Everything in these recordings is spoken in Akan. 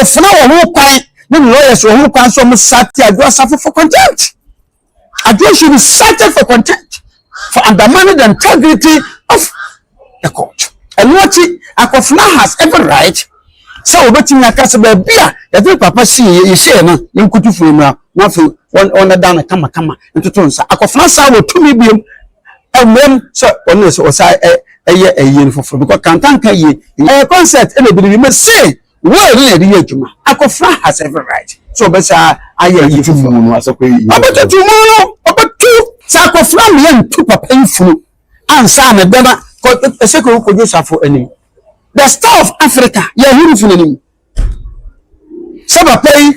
Akofena who quite the lawyers who can some sati suffer for contempt. Adwa should be cited for contempt for undermining the integrity of the court. And what Akofena has every right. So wetin na kasa ba bia every papa see you say no nkutu fu mra na fu on down kama ntutu nsa Akofena sa wo tumi biem emem so on so say eye for because Kantanka ye concept e be me say we really dey adwuma Akofena has every right so be say aye ye fu no asakwa yi obetu mu obetu sa Akofena me ntu papa nfunu ansa na beba eseko ko Josafo anim. The star of Africa, yeah, who for him? Saba pay,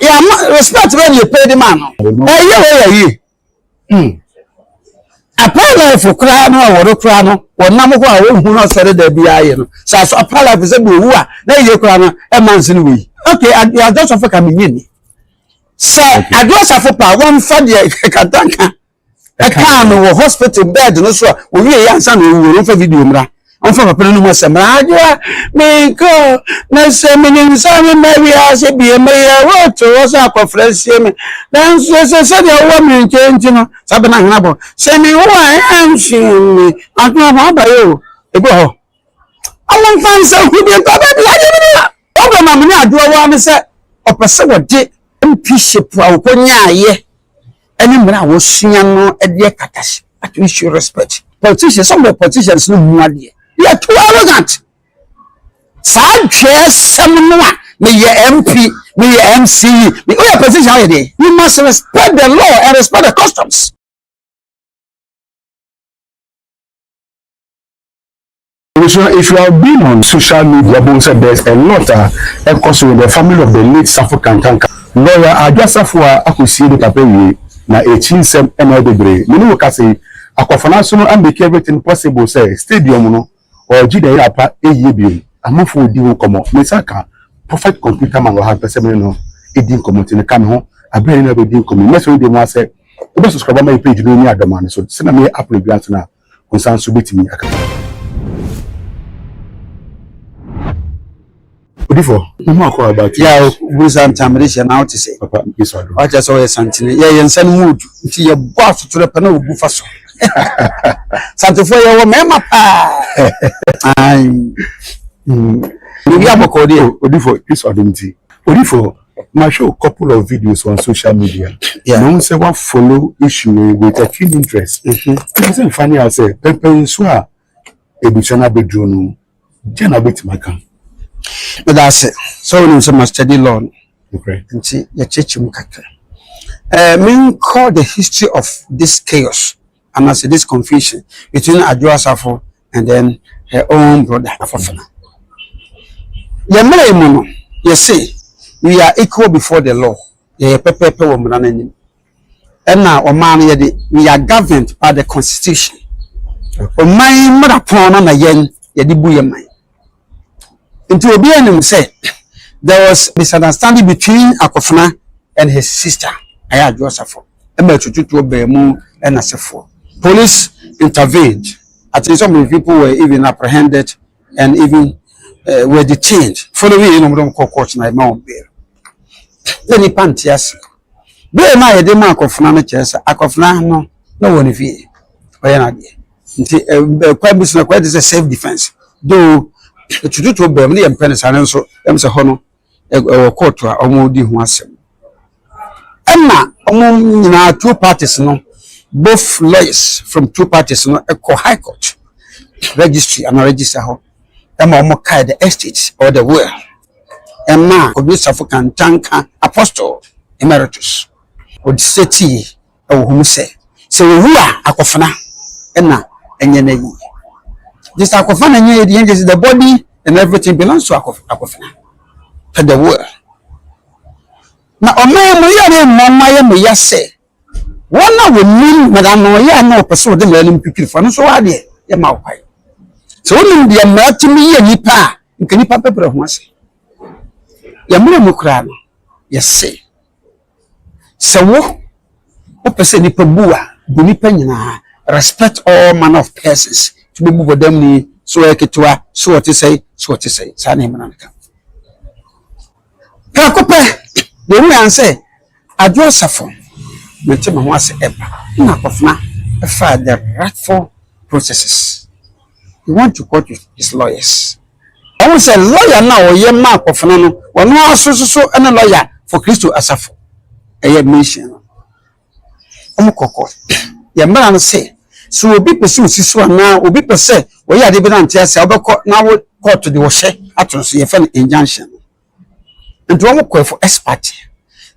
yeah, respect when you pay the man. A pala for crano or crano, or Namako, who not said there be iron. So a pala is a blue, there you crano, a man's in we. Okay, you are just of a coming in. Sir, I dress a for one for the Kantanka. A can or hospital bed, no, so we answer you for video. On for a penal Samaria, may go, no seminar, some maybe as a be a mayor, what was a conference. Then said a woman changing Sabanabo. Send me who I am, seeing me. I don't know by you. Go. I won't find some good like over Mamma, do I want to say, or pursue a dick and bishop, Ponya, ye. Any man was seeing no at the Katash. At least you respect. Politicians, some of the politicians no more. You are too arrogant. Sanchez, someone, may your MP, may your MC, may your position already. You must respect the law and respect the customs. If you have been on social media, there's a lot of course with the family of the late Safo Kantanka. Lawyer, I just have to pay na 18 sem MLB. Many will say, Akofena so no make everything possible. Say stadium no. Or Jida Yapa AEB, a month for Dio Como, Mesaka, perfect computer man will have the seminar, it didn't come to the camo, a brain never didn't come. Let's read the one say, the subscribe my page, no near the man, so send me up with grants now, concerns to beat me. Before, no more about yeah, with some time now to say, Papa, yes, I just saw a something, yeah, and send mood to your boss to the panel buffalo. Santo foi o mesmo ai have a Odifo this identity Odifo my show a couple of videos on social media no say what follow issue with a keen interest it's funny I say pepe so a ebusana bedroom jana bit maka but that's it so we some study law okay and see your church mukaka mean call the history of this chaos and I say this confusion between Adwa Safo and then her own brother Akofena. You see, we are equal before the law. And now, we are governed by the constitution. There was misunderstanding between Akofena and his sister, Adwa Safo. And police intervened. I think some people were even apprehended and even were detained. Following court na my bail. Then he pantias. Be na yede ma Akofena no chese. Akofena no one vie. Oya na de. Nti kwa business kwa is a self defense. Though to be me em penisa nso em se ho no court a omodi ho asem. Emma nyina two parties no both lawyers from two parties no echo high court registry and register ho emma omokai the estate or the will emma Safo Kantanka apostle emeritus would city who say so we are Akofena enna enye na yi this Akofena enye the body and everything belongs to Akofena to the will na omay mo yare mama ye me yase one will mean madam no ya no person de learning pikin for no so ade ye ma kwai so nim de ma timi ye nipa nke nipa pepere ho ase ye mo mukra no yese so wo person nipa bua bu nipa nyina respect all manner of persons to be bu them ni so eketwa so what say sa na himana nka Kakope, the way I say, I draw suffer. Mentima was ever. Akofena, the rightful processes. You want to quote his lawyers. I will say lawyer now, or young man of Fernando, or no so and a lawyer for Christo Asafo. A year mission. Omokoko. Your man say, so will be pursued Sisu now, will be per se, where you are dividend tears, I'll now court to the washer at your friend injunction. And to almost call for S party.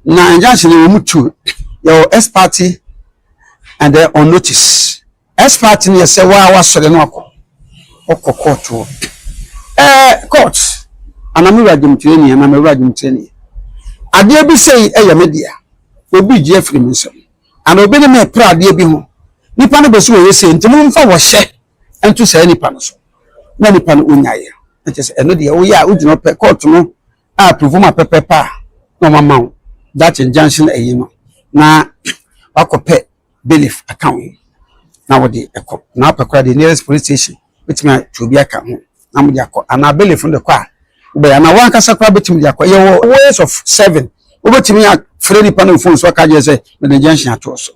Now, injunction will move to your S party and they're on notice. S party near say, well, I was so the no court to court. And I'm a raging training, and I'm a raging training. I dare be say, a media will be Jeffrey Minson. And obey me proud, dear be home. Nippon was saying to move for was share and to say any panos. Many pan unyaya. It is another, oh, yeah, would not pay court to know. I presume my pepper pa. No, mamma. That injunction, you know. Now, I could pay bailiff account. Now, now, the nearest police station, which may to be a account. I'm the and I bailiff from the car. But I want to sacra between the ways of 7. Over to me at Freddy Panel phones, what I just say, with the injunction at also.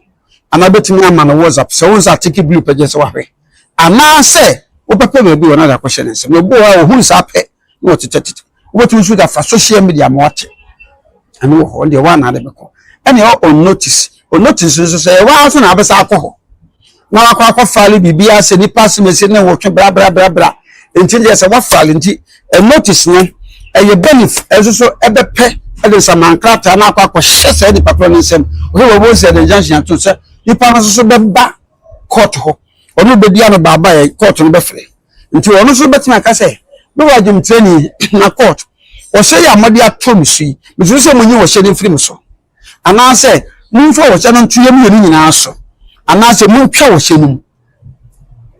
And I bet me a man was up, so I take a blue pages away. And now say, what papa will be another question. And say, no boy, who's up? What to take it. What you should have for social media watching. And no, on the one other because. Anyhow, on notice is say, well, I have a alcohol. Now I call for Fally BBS and he passed me saying, working blah blah blah blah. Until there's a what Fally and notice no, and your benefit as also ever pay. And there's a man craft and I call share any patron and some who was at the junction to say, you pass also back court ho, or no be on a baba court on Buffalo. Until also bet my say, no, I didn't training in a court. Or say, I'm not the promise, but you say when you were shedding free so. And I say, move forward, I don't see you in answer. And I say, move power shedding.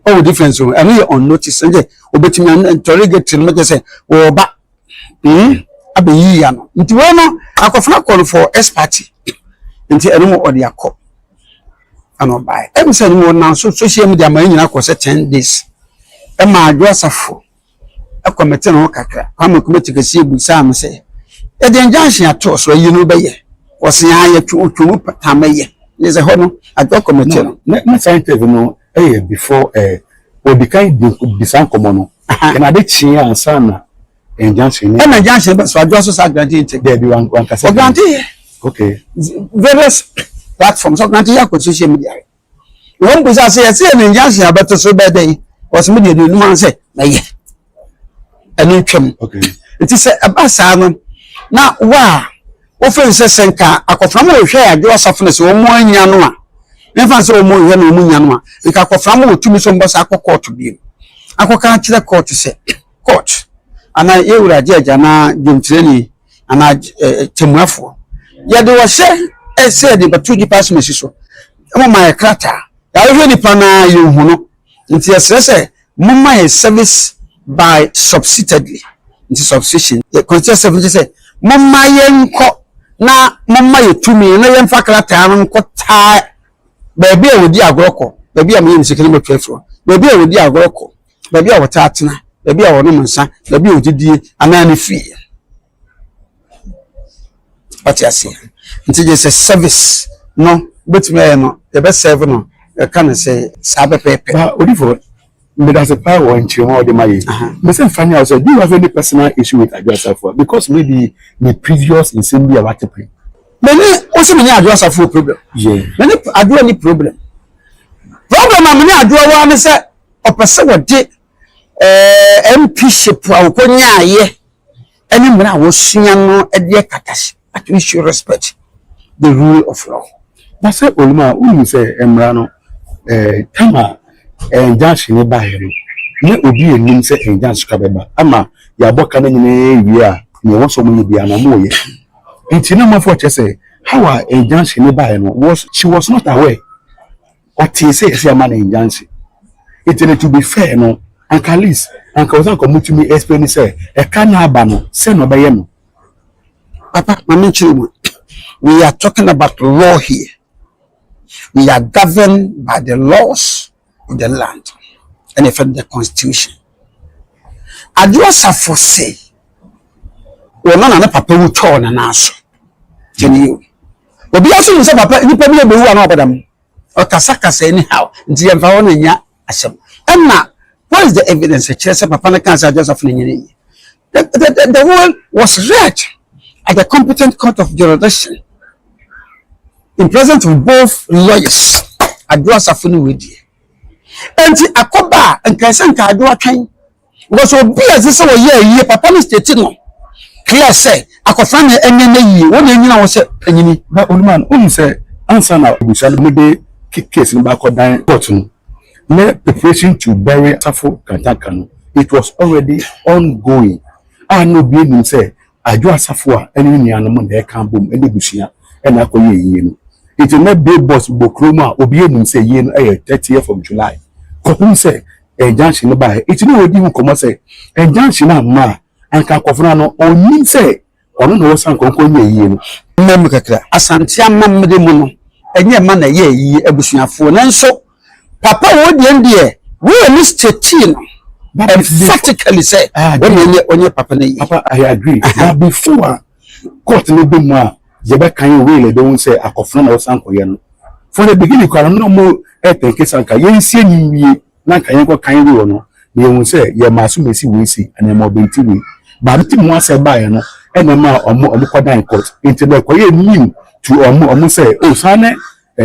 Oh, difference, and we on notice and obey me and interrogate to make say, oh, back. I be yano. Into one, Akofena call for S party. Into any more or the cop. I don't buy. Every say more now, so social media, my in 10 days. And my address of four. A committee on Kaka. I'm a committee to see with Sam say. The injunction at all, so you know by ye. Was I to Tamaye? There's a honor at the committee. Na scientific no before or the kind of design common. And I did see and son injunction. And injunction, but so I just granted there be one guarantee. Okay. Various platforms of social media. One was I say an injunction about the so bad day was media no man say, a new chum. Okay. It is a bassam. Now, wow. Often says Senka, Akofena share your softness or more in Yanua. Never so more than Yanua. The Akofena to me some boss court to be. I can't the court to say, court. And I hear a judge and I Jim Training and I Timwafo. Yet they were said, but 2 departments so. Oh, my crater. I already pana you know. It is Mama is service by subsidiary. It is subscription. The conscious of say, Mama Yanko. Na mama ye tumi na ye mfa krata no nkota baby a wodi agroko baby a me yin sikini metwefro baby a wodi agroko baby a wota atena baby a wono nsa baby a wodidie anani fi what you say nti je say service no betime no e be serve no e kan say sabe pepe ba odifo me that's a power in Chimo de Maye. Me say funny also do you have any personal issue with Adjusafo because maybe the previous in same year what happened many also many Adjusafo problem many adu any problem many adu wa me say opese wode MP ship a okonya aye any mra wo sua no e de katashi at we should respect the rule of law but say oluma unu say emra no tama injunction ba here ne obi enim say injunction ka beba ama ya boka na nyine wi a ne wonso mo bia na mo ye enti na mafo che say how are injunction ba here no was she was not aware what he say ama na injunction it need to be fair no and at least and cause come to me explain say e ka na aba no say no be ye no papa mama chiru we are talking about law here. We are governed by the laws of the land and if the constitution. Adjusafo say wo no na papa wu cho na na so jeni obi aso ni se papa ni pa mi be wu na obadam o kasa kasa anyhow nti ye mfa wo na nya asem enna what is the evidence che se papa na cancer Joseph na nyine the whole was read at the competent court of jurisdiction in presence of both lawyers Joseph ni wedi enti akoba nkanse nka adwo atwen because obi azese wo ye papa ni state no clear say Akofena enye yi won enyina wo se enyini ba Oluman say answer na obushal me de case ni ba ko dan court no na preparation to bury Kantanka no it was already ongoing no be nim say Asafo a eni nuanu mo na e kan bom ene bushia e na akoye yi no it na be boss bokroma obi nim say yi no 30th of July ko say junction no ba it no odi hu komo say junction na ma anka Akofena no onim say ono no san konko nye yi no mmam kakra asante amam de mu no enye ma na ye yi abusuafo nanso papa wo de ndie we ni state no practically say onye papa na yi papa I agree but before court no be mu a je be kan we le don say Akofena no san koye no for the beginning kwa no mo tenke sanka ye nsie nyiwie na kan ye ko kan we no ye hu say ye maso mesi we si and mo benti we ba nti mo ase ba ye no enema omo kodan court into the koye new to omo say oh sane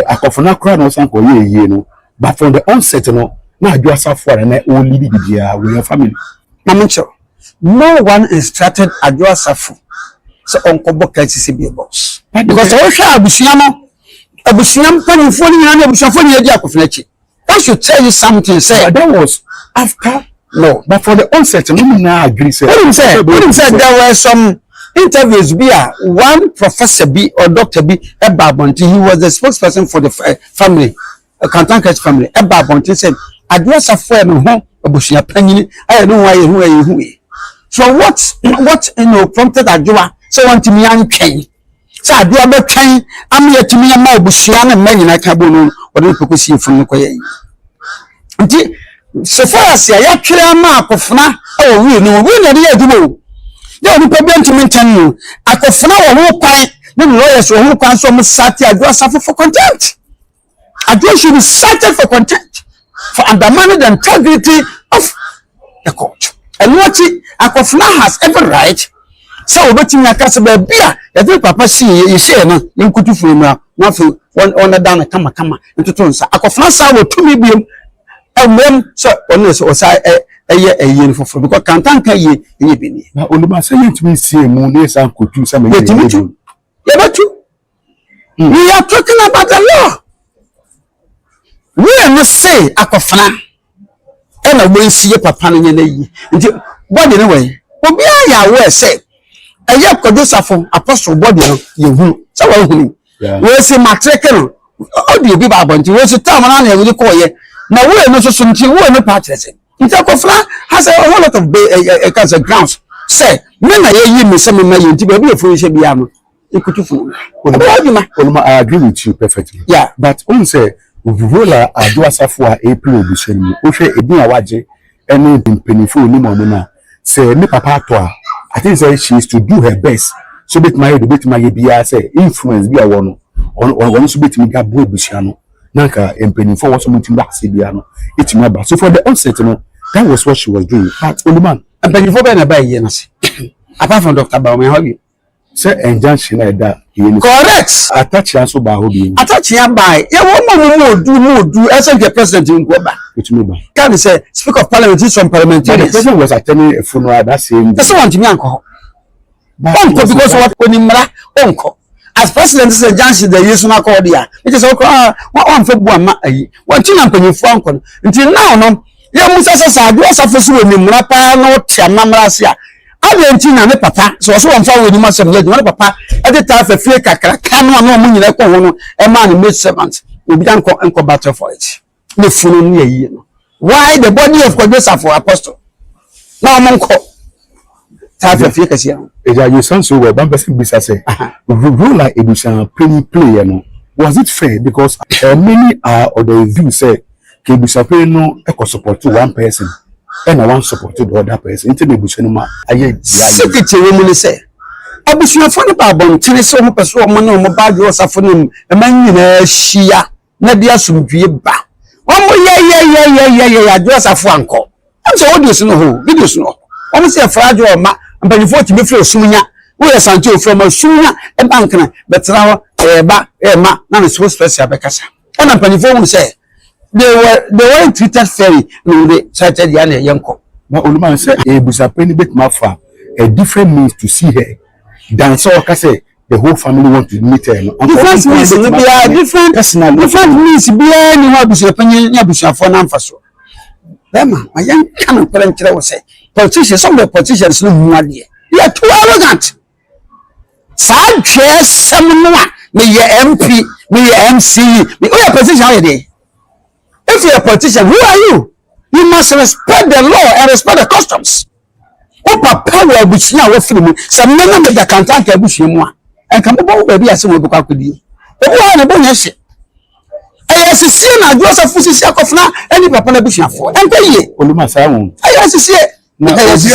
Akofena kra no san koye yi no but from the onset no na Asafo na o lead bibia with your family mamucho no one instructed Asafo so onko boka CCB boss because o hwa abusia no abusia mpanifo ni na abusiafo ni edi Akofena chi that should tell you something say that was after no but for the onset no na agree say what him say there were some interviews be one professor B or doctor B Ebabonti he was the spokesperson for the family Kantanka'S family Ebabonti said Asafo no ho abusia panyini aye no wa hu so what prompted Adwoa so want me antwen so Adwoa be twen am yetimi ma abusia na manyina ka bo no ode pokosi fun no koye nti so far as ya twere ma Akofena o wi no de ya dubo ya ni problem to maintain you Akofena wo ho kwan no lawyers wo ho kwan so mo sati Asafo for contempt Adwoa should be cited for contempt for undermining the integrity of the court and what Akofena has every right so obetimi akase ba bia ya de papa si ye share no nkutu furu na fi on down kama ntoto nsa Akofena sa wo tumi biem emem so on so sa eye for because Kantanka ye bini na Oluman say yetimi see mu na san kotu sa me yetimi ye betu we are talking about the law we must say Akofena and a way see papa no nyana yi nti body no way obi ya we say eye kodosafo apostle body no ye hu so wa hu we say matreke no odi obi ba bonti we say tam na ye ko ye na we no so nti we no pa kire say nti Akofena has a whole lot of grounds say me na ye yi me say me ma ye nti ba bi efu ye bia no ikutufu Oluman I agree with you perfectly yeah but say Uvuvola Asafo a April obusheni o hwe edin a waje ene mpenifo ni mo na say me papa to a I think say she is to do her best so bit my bia say influence bia wono on so bit mi ga bo obushia no nanka mpenifo wo so mutim ba se bia no etimi aba so for the onset no that was what she was doing but Oluman mpenifo be na ba ye na se apart from Dr. Bawumia how you say injunction na da correct attach so ba ho bi attach ya by ye wo mo do as the president in Goba etimi ba can say speaker of parliament is from parliamentarians the president was attending a funeral that same that's want me anko onko because what onimra onko as president say Jansi the yesu na call dia it is okay one for bu ama ayi one tin ampanyifu anko until now no ye musa sasa Asafo so onimra pa no tia mamra se a Argentina ne papa so one for we ma sem legend papa e dey ta fa fie kakra kan no mo nyina ko ho no e ma ne make servant obi dan ko battle for it ne funu ne yi no why the body of Asafo apostle now mo ko ta fa fie kasia you sound so well one person bisa say rule like education play no was it fair because many are or the view say ke education no e support one person and I want support the other person into the bush no ma aye secretary woman say abusuafo ne ba bontene se omo peso omo ne omo ba Josafo ne man nyina hia na dia asomdwie ba omo ye Josafo anko am so audios no ho videos no omo se frajo ma mpanifo ti befre osunya wo ye santi ofro ma sunya e bank na betra ho ba ma na no so special bekasa na mpanifo wo se they were treated fairly no they started ya na yenko na Oluman say ebusapeni betmafa a different means to see her than so say the whole family want to meet her. Different means different means be any ho abusapeni nya abusafo na mfaso. Bema ayan kan kwere nkyere wo say politicians, some of the politicians no hu ade. They are too arrogant. Sa dwe sem no a me ye MP, me ye MC, me o your position how dey. If you are a politician, who are you? You must respect the law and respect the customs. Opa power abusia wo firi mu. Some men me da Kantanka'S abusia mu a. Enka mo bo ba bi ase wo bukwa kodi. Obi ha na bo nya hye. Ayasisi na Joseph sisi Akofena any papa na abusiafo. Enka ye. Oluman say won. Ayasisi na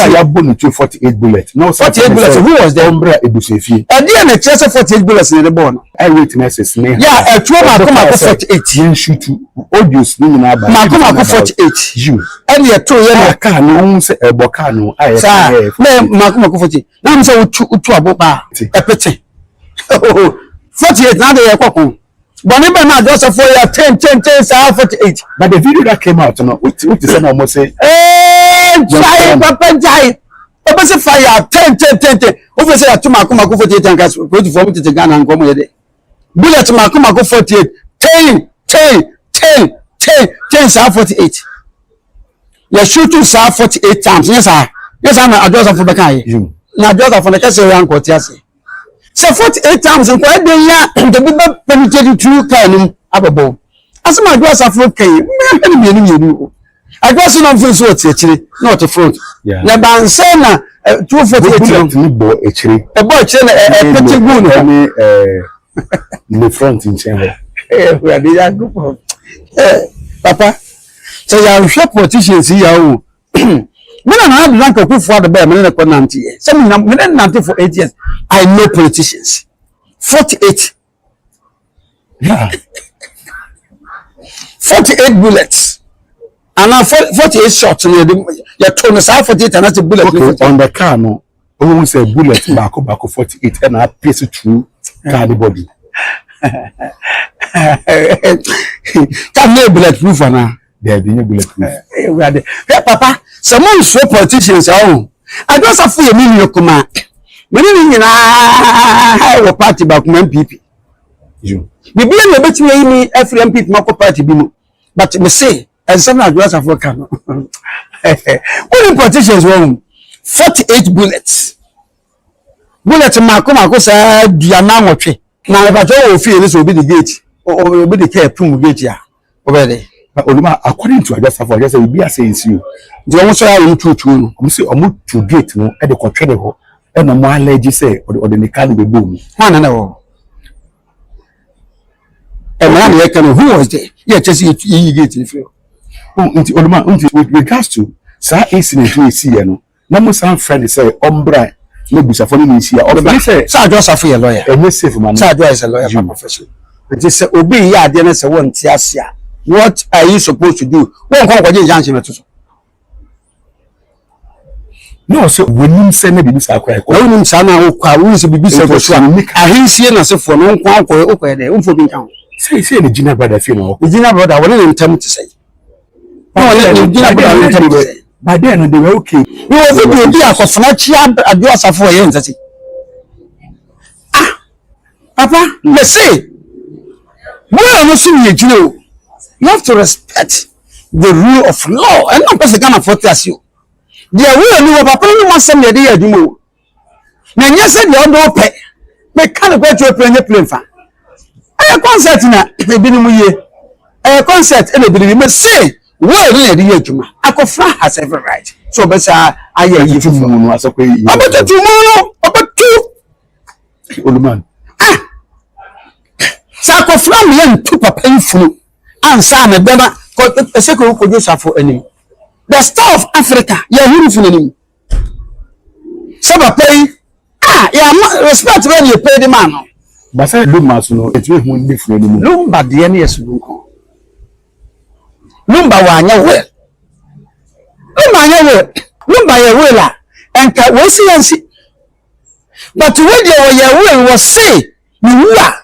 ya bonu 48 bullets. No 48 bullets. Who was the Ombra Ebusefie? Ade na chese 48 bullets in the born. Eyewitnesses ne. Yeah, e tuo ma 48. Yen shoot audios ni na ba. Ma 48. You. And ye to ye na car no say eboka no aye. Na ma 48. Na me say utu aboba e pete. 48 na dey kwakon. But never na Joseph for ya 10 48. But the video that came out no, what is say almost say Jai papa jai. Papa say fire 10. Over say atuma 48 and gas go to form to Ghana and come here. Bullet ma 48. 10 48. You shoot to 48 times. Yes sir. Yes sir na Joseph for bekan you. Na Joseph for the case we an quote ase. So 48 times and quite dey ya the people penetrated through kanum ababo. Asema Joseph for kan. Me ni I just not feel so actually not a front. Yeah. Na ban say na 248 ni bo echiri. E bo echiri na pete gun ni the front in chamber. We are the group of papa. So you shop politicians here o. Me na have rank for the bear me na ko 90 years. Some me na 90 for 8 years. I know politicians. 48. Yeah. 48 bullets. And now 48 shots you turn us 48 and that's a bullet. Okay, on the car no we say bullet back 48 and I pierce it through car body. Can no bulletproof na there be no bulletproof. Hey papa, someone so politicians oh. I just have for me kuma. Me ni nyina wo party back from MPP. You. Bibi na betime ni every MPP mako party bi mu. But me say and some of us have worked. When politicians won 48 bullets. Bullets mako say diana nwotwe. Na le bajo wo fie so be the gate. Or be the care pum gate ya. Over there. But Oluma, according to Ajasafu, I just say we be saying you. The one so ya true no. I'm say omo to gate no e dey control the ho. E no mo allergy say or the mechanic be boom. One na wo. And man here can who was there? Yeah, just you gate in feel. Unti Oluma, with regards to sa incident we see here no. Na mo san friend say ombra no busafo ni see here. Or say Sir Joseph a lawyer. E safe man. Sir Joseph is a lawyer by profession. It is obi ya ade na say won ti asia. What are you supposed to do? Won kon kwaje janche meto. No, so when you say na bibi sa kwa ko. When you say na o kwa, we say bibi sa ko so. Ahinsie na se fo no kon akọ o kwa de, o fo bi nkan. Say the junior brother feel no. The junior brother won in tem to say. No, the junior brother in tem to say. By then they were okay. We was to be Akofena chia Joseph for yen say. Ah. Papa, let's say. Where no see you know. You have to respect the rule of law. And not person can afford as you. There will no papa no want some dey adumo. Na nya say dey odo pe. Me kan go to plane fa. Eh concert na e bi ni mu ye. Eh concert e be bi me say where no dey aduma. Akofena has every right. So be say aye yi fufu no asokwe yi. Obetu mu obetu. Oluman. Ah. Sa Akofena me ntu papa infunu. Ansa na dema eseko ko Joseph anim. The star of Africa, ya huru funanim. Saba pay yeah, respect when you pay the man. But say Lumba so no, it will who live for anymore. Lumba the any Lumba wanya well. Lumba ya well and we see and see. But when your will was say, you are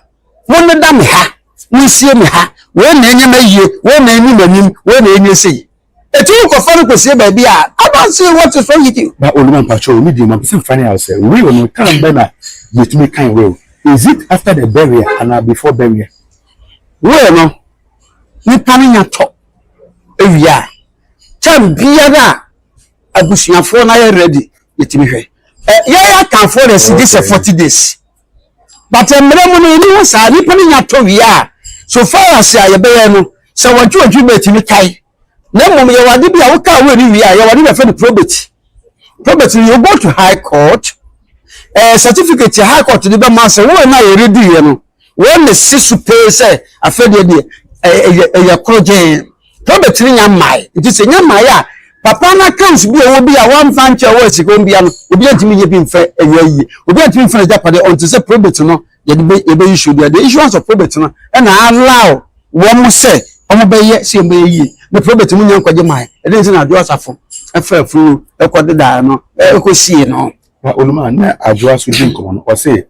one of them ha, we see me ha, when any may you, when any when any see. A took of fun to say, baby, I don't see what is wrong with you. But Oluman Patrol, medium, I'm still funny. I'll say, we will not come better with me kind will. Is it after the burial and before burial? Well, no, we coming at top. Every year, time be a bush your phone. I ready. Let me hear. Yeah, I can afford this 40 days. But I'm not sir, you coming at top. Yeah, so far as I bear so what you bet me tie. No, you are the Biawaka where we are. You are the probate. Probate, you go to high court. Certificate to high court to the master. Who am I ready? You know, when the sister pay say, I feel a project. Probate in your mind. It is in your mind. Papa na comes be a one fancy words. You go be an obedient to me. You've been fair a year. Obedient to me for the Japanese on to say probate. No, you should be the issuance of probate. And I allow one more say, I'm obey, see me. The probate mun yan kwaje mai e dey na adwo asafo e fa furu e kwode da no e ko sie no na Oluman na adwo aso din ko no o say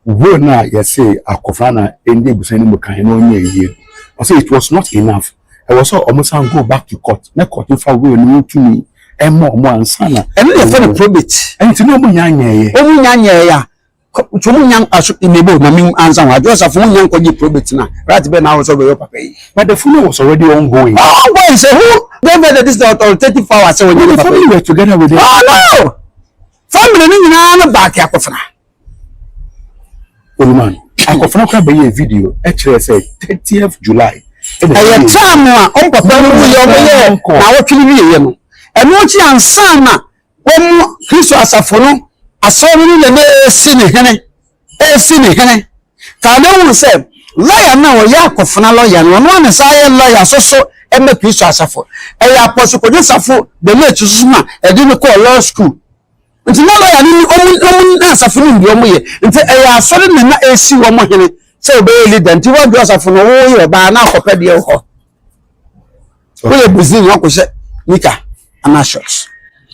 wo na ye say Akofena ende busan ni mu kan no nya yie o say it was not enough e was so almost go back to court na court fa wo ni tumi e mo ansa na e no dey for the probate enti no mu nya ye o mu nya ya chumu nyam aso imebo na mi ansa wa adwo asafo mu nya kwaje probate na right be na wo so be your papa yi but the funeral was already ongoing. Ongoing, so who gave this the authoritative power? So when the family were together with them. Oh no! Family ni na back Akofena. Oluman, Akofena can be a video. Actually, say 30th July. Time on papa no ye na wo twini bi ye no. E no chi ansa na wo Kristo asafo no asori ni le na si ne hene. Si ne hene. Ka na wo say lawyer na wo ya Akofena lawyer no no na say lawyer so e make Kristo asafo. E ya apostle ko asafo the late susuma e dey ko law school. Nti na lawyer ni omu na asafo ni bi omu ye. Nti e ya asori na esi wo mo hene. Say be leader nti wo do asafo no wo ye ba na akopɛ de ho. Wo ye buzin wo ko hye nika ana shots.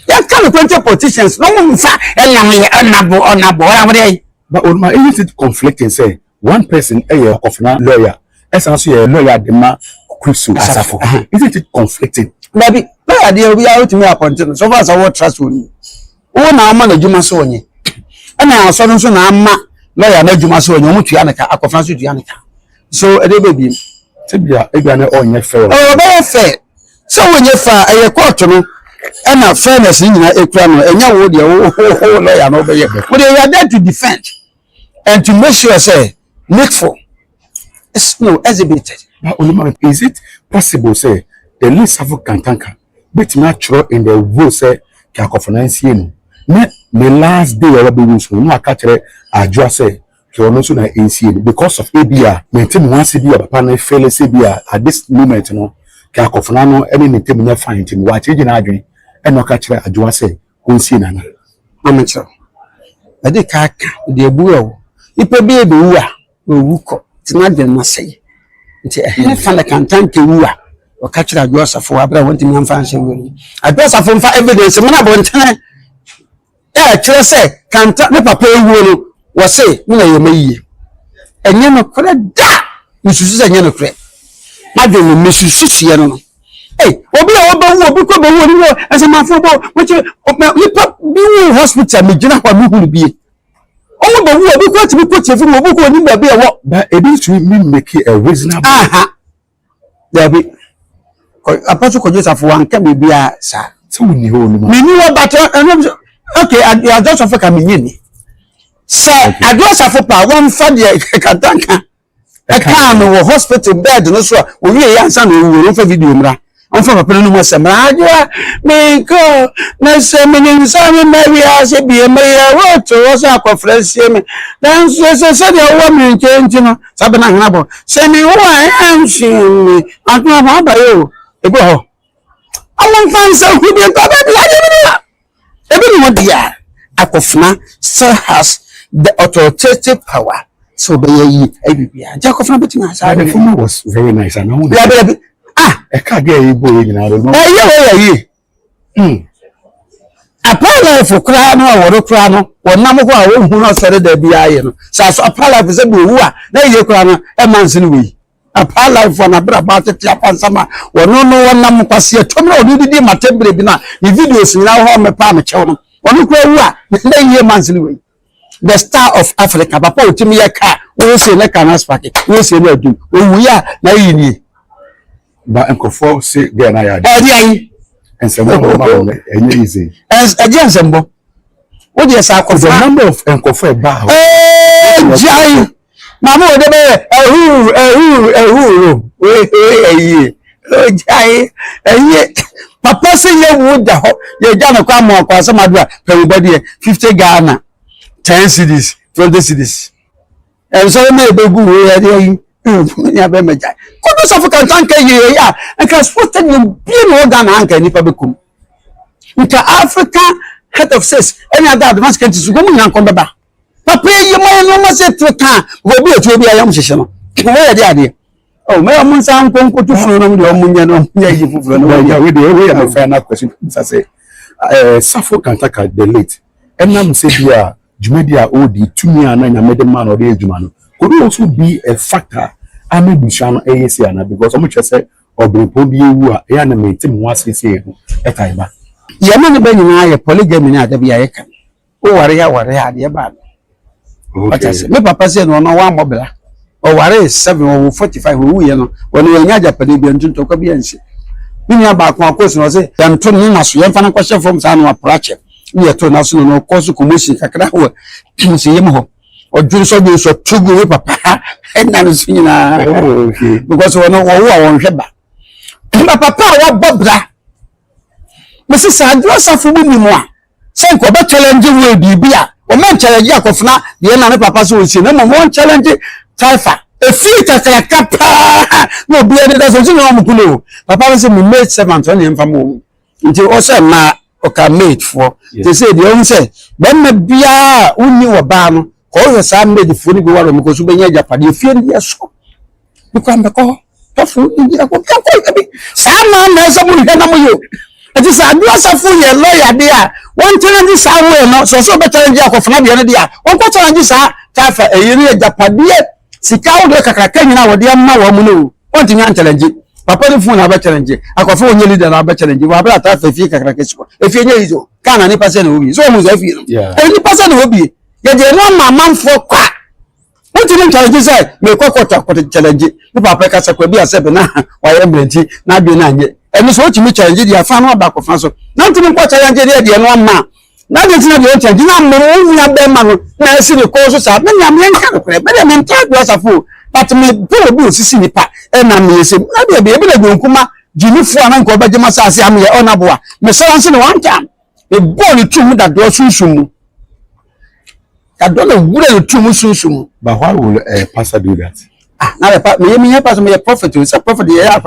Ya kan 20 politicians no mo mfa enam ye onabo wa dey. But Oluman, is it conflicting say one person a Akofena lawyer as also a lawyer the ma Kristo asafo. Isn't it conflicting? Baby, lawyer dey we are to me appointed so far as I want trust won. Wo na ama na djuma so onye. Ana aso no so na ama lawyer na djuma so onye o mutua na ka Akofena so tua na ka. So e dey baby. Tibia e bia na onye fair. Oh, very fair. So when you fa e court no and na fairness ni na ekura no enya wo de wo lawyer no be ye. But they are there to defend and to make sure say make for it's no exhibited. But Oluman, is it possible say the least of Kantanka bit natural in the will say Akofena nsie no na the last day of the news no aka kire adwo say ke ono so na nsie because of ABR maintain one CB papa na fail CB at this moment no ke Akofena no any maintain nya fine team wa change na adwen e no aka kire adwo say nsie na na amateur e dey ka dey buo ipe bi e be wu a owu ko tina de na say nti e fa na Kantanka wu a o ka kire adwo asafo abra wonti mi amfa nse wu adwo asafo mfa evidence me na bo ntene kire say Kanta ne papa ewu no wo say me na ye mayi enye no kore da misusu se enye no kore ma de no misusu ye no obi a obawu obi ko bawu ni wo ase ma fo bo weche nipa bi wo hospital me gina kwa mi huru bie omo bawu obi ko ti bi ko chefu obi ko ni ba bi e wo but it is to me make a reasonable there be apostle ko Joseph wan ka be bia sa so we ni ho ni me ni wo but okay I just of ka me ni say Joseph pa won fa de Kantanka e ka no wo hospital bed no so o wie ya nsa no wo fa video mra on fa papa no mo semra ajwa me ko na se me nsa me maria se bi maria wo to wo sa conference me dan se de wo me nche no sabe na hena bo se me wo am me atwa ba yo e go ho awon fan se hu bi ko ba bi ya e bi no dia Akofena still has the authoritative power. So be ye Abibia. Akofena betting us. The former was very nice. I know. I can't get you boy in our room. Apala for crano or crano or Namoko who not said there be iron. So Apala is a boo, now you crano a man's in we. Apala for Nabra about it, Japan summer, or no one Namukasia, Tomo, you did my temple, the videos now home a palm children. One who then ye man's in we. The star of Africa, Papa, to me a car, we say like an aspect, we say no do, we are naive. But Uncle Four say, then I had. And some easy. As a gentleman, what is the number of Uncle Four bar? Jai, Mamma, Papa say you would you're gonna come on some other everybody 50 Ghana, 10 cities, 20 cities. And so maybe good. Kodo safu Kantanka ye ya nka sport ni bi no ga na anka nipa bekum nka Africa head of sales any other advanced countries go mu nyanko beba papa ye mo no ma se trika go bi etu bi ayam hyehyɛ no wo ya de ade oh me am nsan konko tu funu no de o munya no nya yi fufuru no we am final question say Safu Kantaka the late enam se bia jumedia odi tumi ana nya mede man o de adwuma no could also be a factor I may be shan ASN because so much as say or be pobi wu a ya na me tim wa sese e kai ba ye me be nyina ye polygamy na da bia ye kan o ware ya de ba okay me papa say no no wa mobila o ware 7 o 45 o ye no wonu anya japade bia ntunto kwa bia nsi ni ya ba ko akosi no say dan to ni na so ye mfa na kwahye from sa no aprache ni ye to na so no kosu komoshi kakra ho nsi ye mo ho odwiri so bi so tugu we papa enna no sinyina okay because we no wo won hweba papa wa bobra mesi sadro safu bi ni mo a se nko be challenge we bibia o man challenge Akofena de na papa so si na mo challenge taifa e fi takaka pa no bi e da so si no mo kuno papa say me mate servant on him famo nti o say na o ka mate for they say the only say ben na bia unni wo ba no ko sa made funi go waro mo ko su benya japade fie ndi so because mbeko to fu ndi ko bi sa na so mu he na mo yo ati sa adu asafu ye lawyer de a won challenge sa we no so be challenge Akofena de ne de a won ko challenge sa tafa eyiri japade sika wo de kakaka nyina wo de amma wo mu no won tinya challenge papa de fu na be challenge Akofena onye leader na be challenge wa bra tafa fie kakaka siko efie nye izo kana ni pase na obi so mu zo fie no ni pase na obi ye de no mama mfo kwa wotini challenge say me kokota challenge ni papa ka sakwa bi asebe na wa ye mbrenti na bi na anye eni so otimi challenge dia fa no Akofena so na ntimi kwa challenge dia no ma na de tina de challenge na mo nya be ma no na esi ni ko so sa me nya me nka ko be de me nta do asafo but me do bi osisi ni pa e na me yese na de be na gbonkuma jinifu ana nko ba jema sa ase am ye onabo me so nse no one time e ball tu da do sunsun I don't know what to musum. But why will a pastor do that? Ah, now the me pastor me a prophet, it's a prophet the air I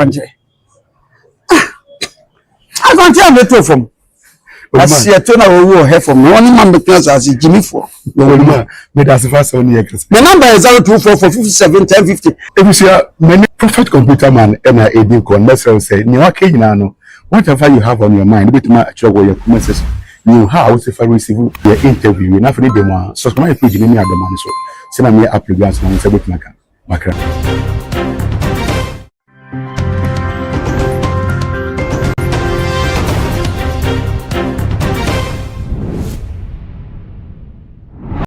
can't tell the two from. I see a turn over here from one man because as Jimmy for. Me that's the first one here. The number is 024 57 1050. If you see many prophet computer man and a edin con let's say ni wake no whatever you have on your mind bit ma actually your message you how if I receive your interview na for dem subscribe page ni adamani so say na me application so say bit maka